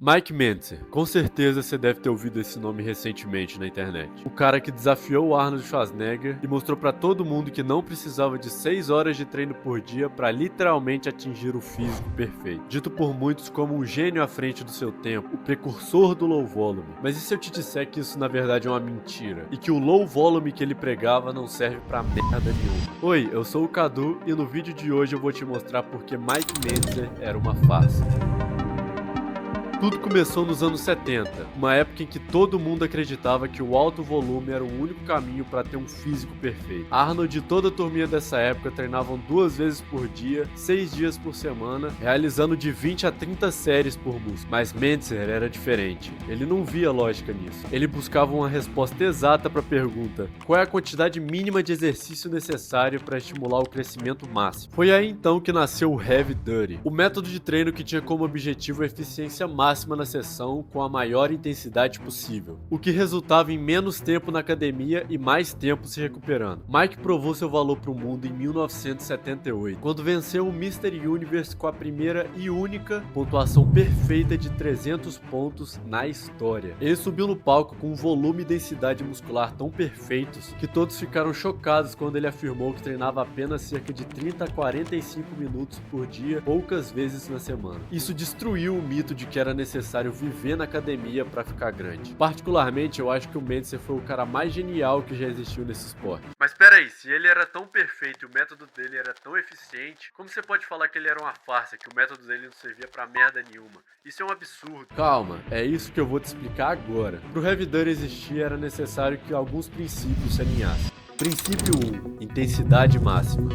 Mike Mentzer, com certeza você deve ter ouvido esse nome recentemente na internet. O cara que desafiou o Arnold Schwarzenegger e mostrou pra todo mundo que não precisava de 6 horas de treino por dia pra literalmente atingir o físico perfeito. Dito por muitos como um gênio à frente do seu tempo, o precursor do low volume. Mas e se eu te disser que isso na verdade é uma mentira? E que o low volume que ele pregava não serve pra merda nenhuma? Oi, eu sou o Cadu e no vídeo de hoje eu vou te mostrar porque Mike Mentzer era uma farsa. Tudo começou nos anos 70, uma época em que todo mundo acreditava que o alto volume era o único caminho para ter um físico perfeito. Arnold e toda a turminha dessa época treinavam 2 vezes por dia, 6 dias por semana, realizando de 20 a 30 séries por músculo. Mas Mentzer era diferente, ele não via lógica nisso. Ele buscava uma resposta exata para a pergunta: qual é a quantidade mínima de exercício necessário para estimular o crescimento máximo? Foi aí então que nasceu o Heavy Duty, o método de treino que tinha como objetivo a eficiência máxima na sessão com a maior intensidade possível, o que resultava em menos tempo na academia e mais tempo se recuperando. Mike provou seu valor para o mundo em 1978, quando venceu o Mr. Universe com a primeira e única pontuação perfeita de 300 pontos na história. Ele subiu no palco com um volume e densidade muscular tão perfeitos que todos ficaram chocados quando ele afirmou que treinava apenas cerca de 30 a 45 minutos por dia, poucas vezes na semana. Isso destruiu o mito de que era necessário viver na academia para ficar grande. Particularmente, eu acho que o Mentzer foi o cara mais genial que já existiu nesse esporte. Mas peraí, se ele era tão perfeito e o método dele era tão eficiente, como você pode falar que ele era uma farsa, que o método dele não servia pra merda nenhuma? Isso é um absurdo. Calma, é isso que eu vou te explicar agora. Pro Heavy Duty existir, era necessário que alguns princípios se alinhassem. Princípio 1. Intensidade máxima.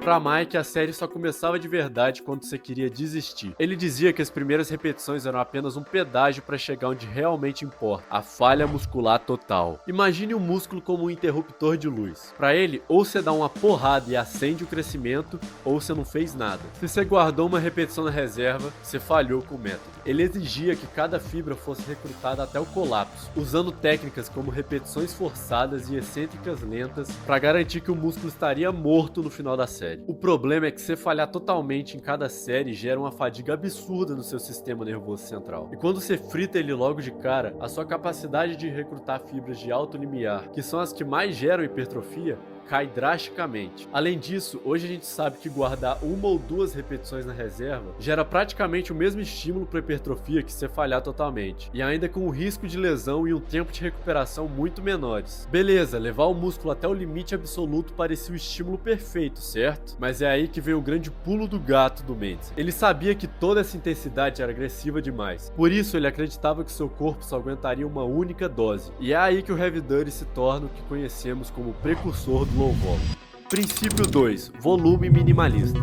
Pra Mike, a série só começava de verdade quando você queria desistir. Ele dizia que as primeiras repetições eram apenas um pedágio para chegar onde realmente importa, a falha muscular total. Imagine um músculo como um interruptor de luz. Pra ele, ou você dá uma porrada e acende o crescimento, ou você não fez nada. Se você guardou uma repetição na reserva, você falhou com o método. Ele exigia que cada fibra fosse recrutada até o colapso, usando técnicas como repetições forçadas e excêntricas lentas para garantir que o músculo estaria morto no final da série. O problema é que você falhar totalmente em cada série gera uma fadiga absurda no seu sistema nervoso central. E quando você frita ele logo de cara, a sua capacidade de recrutar fibras de alto limiar, que são as que mais geram hipertrofia, cai drasticamente. Além disso, hoje a gente sabe que guardar 1 ou 2 repetições na reserva gera praticamente o mesmo estímulo para hipertrofia que se falhar totalmente, e ainda com um risco de lesão e um tempo de recuperação muito menores. Beleza, levar o músculo até o limite absoluto parecia o estímulo perfeito, certo? Mas é aí que vem o grande pulo do gato do Mentzer. Ele sabia que toda essa intensidade era agressiva demais, por isso ele acreditava que seu corpo só aguentaria uma única dose, e é aí que o Heavy Duty se torna o que conhecemos como precursor do low volume. Princípio 2. Volume minimalista.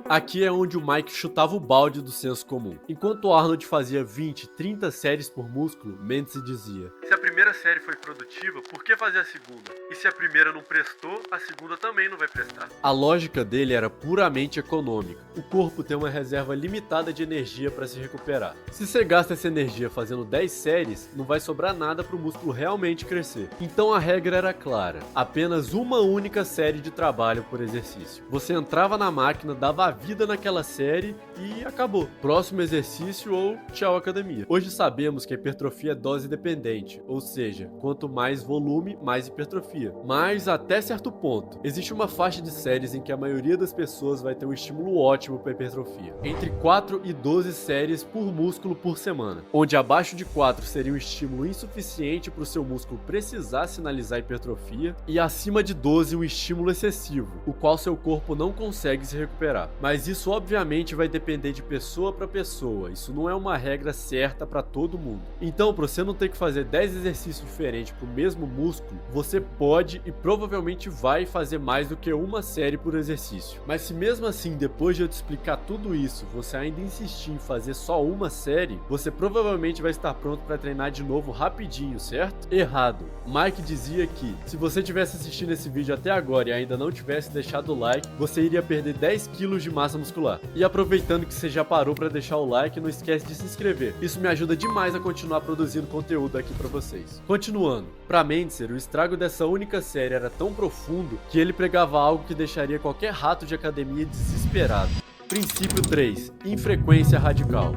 Aqui é onde o Mike chutava o balde do senso comum. Enquanto o Arnold fazia 20, 30 séries por músculo, Mentzer dizia: se a primeira série foi produtiva, por que fazer a segunda? E se a primeira não prestou, a segunda também não vai prestar. A lógica dele era puramente econômica. O corpo tem uma reserva limitada de energia para se recuperar. Se você gasta essa energia fazendo 10 séries, não vai sobrar nada para o músculo realmente crescer. Então a regra era clara: apenas uma única série de trabalho por exercício. Você entrava na máquina, dava a vida naquela série e acabou. Próximo exercício ou tchau academia. Hoje sabemos que a hipertrofia é dose dependente, ou seja, quanto mais volume, mais hipertrofia. Mas até certo ponto. Existe uma faixa de séries em que a maioria das pessoas vai ter um estímulo ótimo para hipertrofia. Entre 4 e 12 séries por músculo por semana, onde abaixo de 4 seria um estímulo insuficiente para o seu músculo precisar sinalizar hipertrofia, e acima de 12 um estímulo excessivo, o qual seu corpo não consegue se recuperar. Mas isso obviamente vai depender de pessoa para pessoa, isso não é uma regra certa para todo mundo. Então, para você não ter que fazer 10 exercícios diferentes para o mesmo músculo, você pode e provavelmente vai fazer mais do que uma série por exercício. Mas se mesmo assim, depois de eu te explicar tudo isso, você ainda insistir em fazer só uma série, você provavelmente vai estar pronto para treinar de novo rapidinho, certo? Errado. Mike dizia que, se você tivesse assistindo esse vídeo até agora e ainda não tivesse deixado o like, você iria perder 10 quilos de massa muscular. E aproveitando que você já parou para deixar o like, não esquece de se inscrever. Isso me ajuda demais a continuar produzindo conteúdo aqui para vocês. Continuando, para Mentzer, o estrago dessa única série era tão profundo que ele pregava algo que deixaria qualquer rato de academia desesperado: Princípio 3. Infrequência radical.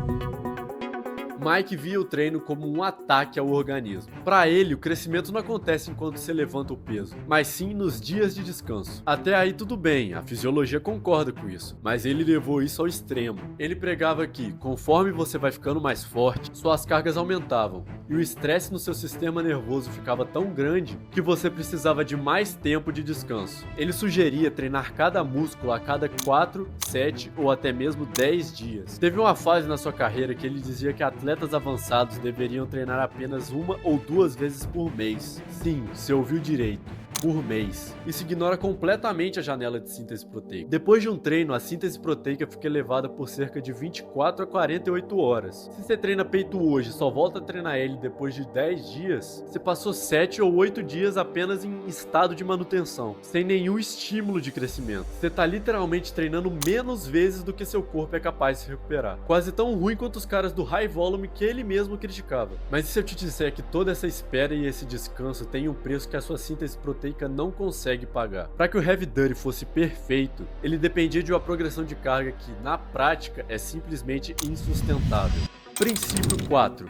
Mike via o treino como um ataque ao organismo. Para ele, o crescimento não acontece enquanto você levanta o peso, mas sim nos dias de descanso. Até aí tudo bem, a fisiologia concorda com isso, mas ele levou isso ao extremo. Ele pregava que, conforme você vai ficando mais forte, suas cargas aumentavam, e o estresse no seu sistema nervoso ficava tão grande que você precisava de mais tempo de descanso. Ele sugeria treinar cada músculo a cada 4, 7 ou até mesmo 10 dias. Teve uma fase na sua carreira que ele dizia que atletas avançados deveriam treinar apenas 1 ou 2 vezes por mês. Sim, você ouviu direito. Por mês. Isso ignora completamente a janela de síntese proteica. Depois de um treino, a síntese proteica fica elevada por cerca de 24 a 48 horas. Se você treina peito hoje e só volta a treinar ele depois de 10 dias, você passou 7 ou 8 dias apenas em estado de manutenção, sem nenhum estímulo de crescimento. Você tá literalmente treinando menos vezes do que seu corpo é capaz de se recuperar. Quase tão ruim quanto os caras do high volume que ele mesmo criticava. Mas e se eu te disser que toda essa espera e esse descanso tem um preço que a sua síntese proteica não consegue pagar? Para que o Heavy Duty fosse perfeito, ele dependia de uma progressão de carga que, na prática, é simplesmente insustentável. Princípio 4.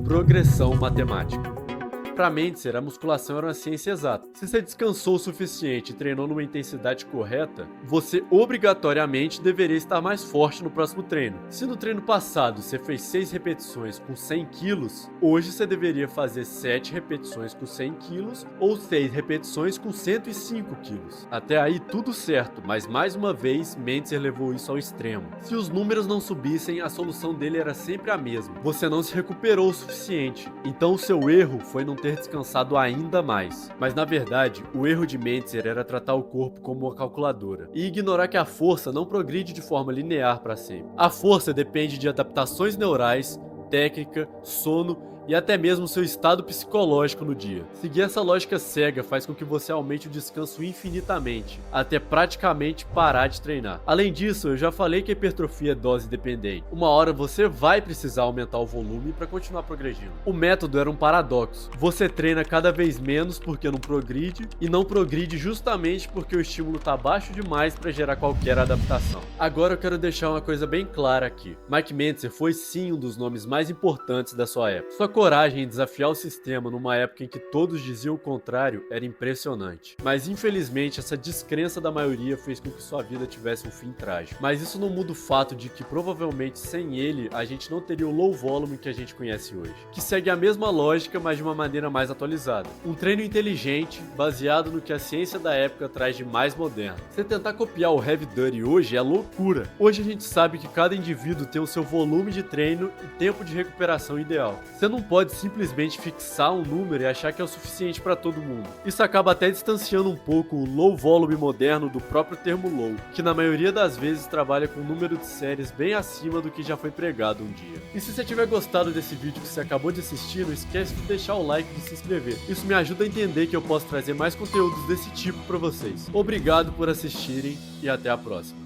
Progressão matemática. Para Mentzer, a musculação era uma ciência exata. Se você descansou o suficiente e treinou numa intensidade correta, você obrigatoriamente deveria estar mais forte no próximo treino. Se no treino passado você fez 6 repetições com 100 kg, hoje você deveria fazer 7 repetições com 100 kg ou 6 repetições com 105 kg. Até aí tudo certo, mas mais uma vez Mentzer levou isso ao extremo. Se os números não subissem, a solução dele era sempre a mesma. Você não se recuperou o suficiente, então o seu erro foi não ter descansado ainda mais. Mas na verdade, o erro de Mentzer era tratar o corpo como uma calculadora e ignorar que a força não progride de forma linear para sempre. A força depende de adaptações neurais, técnica, sono e até mesmo seu estado psicológico no dia. Seguir essa lógica cega faz com que você aumente o descanso infinitamente, até praticamente parar de treinar. Além disso, eu já falei que a hipertrofia é dose dependente. Uma hora você vai precisar aumentar o volume para continuar progredindo. O método era um paradoxo. Você treina cada vez menos porque não progride, e não progride justamente porque o estímulo está baixo demais para gerar qualquer adaptação. Agora eu quero deixar uma coisa bem clara aqui. Mike Mentzer foi sim um dos nomes mais importantes da sua época. Sua coragem em desafiar o sistema numa época em que todos diziam o contrário era impressionante. Mas infelizmente essa descrença da maioria fez com que sua vida tivesse um fim trágico. Mas isso não muda o fato de que provavelmente sem ele a gente não teria o low volume que a gente conhece hoje, que segue a mesma lógica, mas de uma maneira mais atualizada. Um treino inteligente, baseado no que a ciência da época traz de mais moderno. Você tentar copiar o Heavy Duty hoje é loucura. Hoje a gente sabe que cada indivíduo tem o seu volume de treino e tempo de recuperação ideal. Você não pode simplesmente fixar um número e achar que é o suficiente para todo mundo. Isso acaba até distanciando um pouco o low volume moderno do próprio termo low, que na maioria das vezes trabalha com um número de séries bem acima do que já foi pregado um dia. E se você tiver gostado desse vídeo que você acabou de assistir, não esquece de deixar o like e de se inscrever. Isso me ajuda a entender que eu posso trazer mais conteúdos desse tipo para vocês. Obrigado por assistirem e até a próxima.